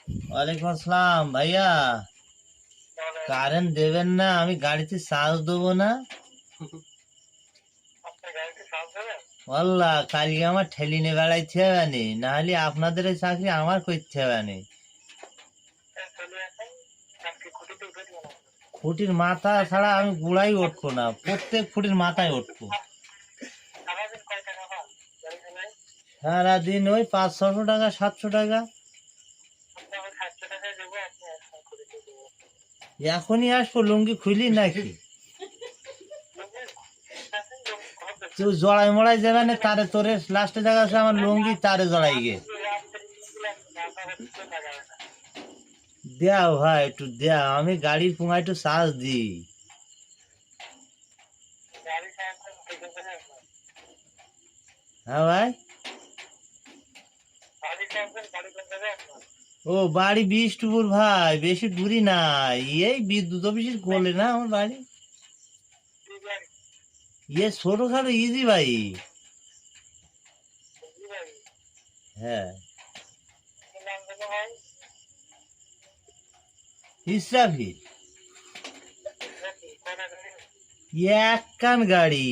ওয়ালাইকুম আসসালাম ভাইয়া। কারেন্ট দেবেন না? আমি গাড়িতে চার্জ দেবো না। ওয়াল্লাহ কালকে আমার ঠেলি নিয়ে বেড়াইতে হবে নি, নাহলে আপনাদের এই চাকরি আমার করতে হবে নি। খুঁটির মাথা ছাড়া আমি গুড়াই উঠবো না, প্রত্যেক খুঁটির মাথায় উঠবো। সারাদিন ওই 500-600 টাকা, 700 টাকা। এখনই আসবো, লুঙ্গি খুলি নাকি? তুই জড়াই মড়াই যাবে না তারে, তোরে লাস্টে দেখা যাচ্ছে আমার লুঙ্গি তারে জড়াই গে। দেও ভাই, একটু দেও, আমি গাড়ির পুঙ্গা একটু চার্জ দিই। হ্যাঁ ভাই। ও বাড়ি বিষ্টপুর ভাই, বেশি দূরই নাই, এই বিদ্যুৎ অফিসের গোলে না আমার বাড়ি। ইয়ে ছোটখাটো ইজি ভাই। হ্যাঁ, ইসরাফিল। এক কান গাড়ি।